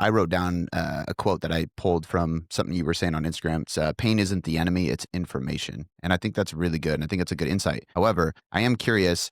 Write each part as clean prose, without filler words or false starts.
I wrote down a quote that I pulled from something you were saying on Instagram. It's pain isn't the enemy, it's information. And I think that's really good. And I think it's a good insight. However, I am curious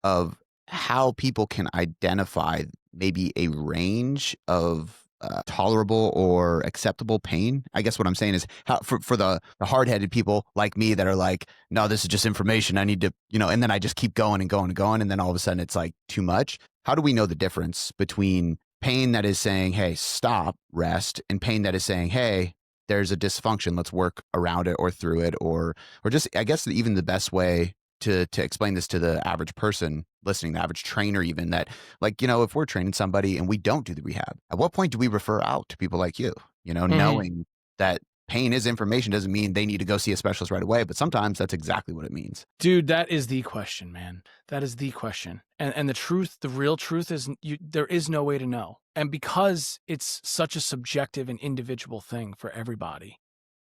of how people can identify maybe a range of tolerable or acceptable pain. I guess what I'm saying is how for the hard-headed people like me that are like, no, this is just information. I need to, and then I just keep going and going and going. And then all of a sudden it's like too much. How do we know the difference between pain that is saying, hey, stop, rest, and pain that is saying, hey, there's a dysfunction, let's work around it or through it, or just, I guess even the best way to explain this to the average person listening, the average trainer, even that, like, if we're training somebody and we don't do the rehab, at what point do we refer out to people like you, Mhm. knowing that pain is information doesn't mean they need to go see a specialist right away, but sometimes that's exactly what it means. Dude, that is the question, man. That is the question. And the real truth is there is no way to know. And because it's such a subjective and individual thing for everybody.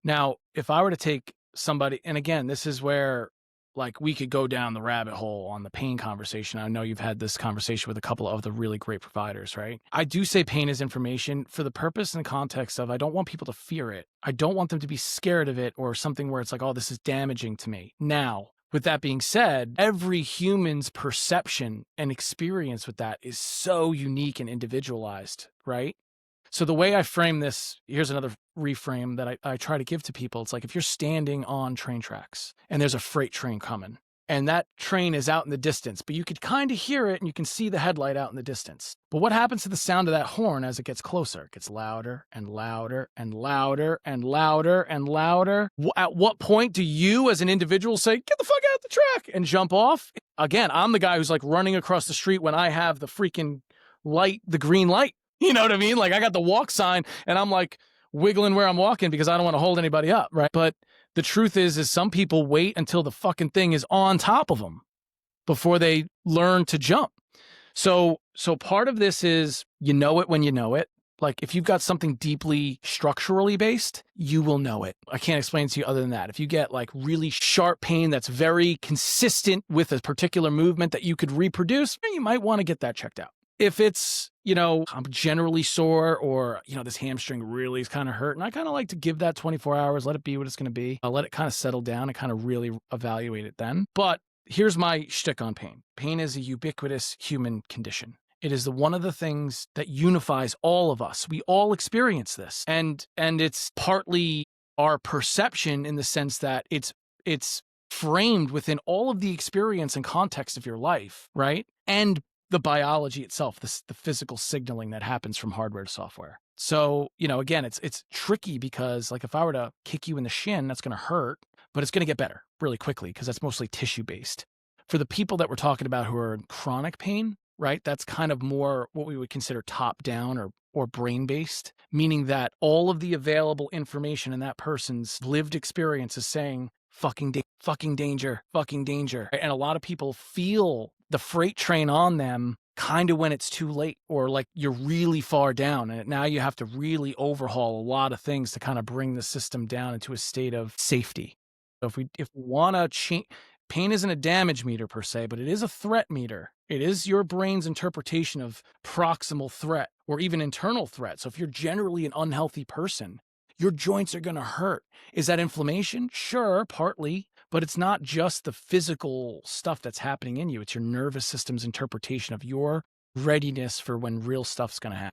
Now, if I were to take somebody, and again, this is where like we could go down the rabbit hole on the pain conversation. I know you've had this conversation with a couple of the really great providers, right? I do say pain is information for the purpose and context of I don't want people to fear it. I don't want them to be scared of it or something where it's like, oh, this is damaging to me. Now, with that being said, every human's perception and experience with that is so unique and individualized, right? So the way I frame this, here's another reframe that I try to give to people. It's like if you're standing on train tracks and there's a freight train coming and that train is out in the distance, but you could kind of hear it and you can see the headlight out in the distance. But what happens to the sound of that horn as it gets closer? It gets louder and louder and louder and louder and louder. At what point do you as an individual say, get the fuck out the track and jump off? Again, I'm the guy who's like running across the street when I have the freaking light, the green light. You know what I mean? Like I got the walk sign and I'm like wiggling where I'm walking because I don't want to hold anybody up, right? But the truth is some people wait until the fucking thing is on top of them before they learn to jump. So part of this is you know it when you know it. Like if you've got something deeply structurally based, you will know it. I can't explain it to you other than that. If you get like really sharp pain that's very consistent with a particular movement that you could reproduce, you might want to get that checked out. If it's, I'm generally sore or, this hamstring really is kind of hurting, I kind of like to give that 24 hours, let it be what it's going to be. I'll let it kind of settle down and kind of really evaluate it then. But here's my shtick on pain. Pain is a ubiquitous human condition. It is one of the things that unifies all of us. We all experience this. And it's partly our perception in the sense that it's framed within all of the experience and context of your life, right? And the biology itself, the physical signaling that happens from hardware to software. So, again, it's tricky because like if I were to kick you in the shin, that's going to hurt, but it's going to get better really quickly because that's mostly tissue based. For the people that we're talking about who are in chronic pain, right? That's kind of more what we would consider top down or brain based, meaning that all of the available information in that person's lived experience is saying fucking danger. And a lot of people feel the freight train on them kind of when it's too late or like you're really far down and now you have to really overhaul a lot of things to kind of bring the system down into a state of safety. So if we want to change, pain isn't a damage meter per se, but it is a threat meter. It is your brain's interpretation of proximal threat or even internal threat. So if you're generally an unhealthy person, your joints are going to hurt. Is that inflammation? Sure, partly, but it's not just the physical stuff that's happening in you. It's your nervous system's interpretation of your readiness for when real stuff's going to happen.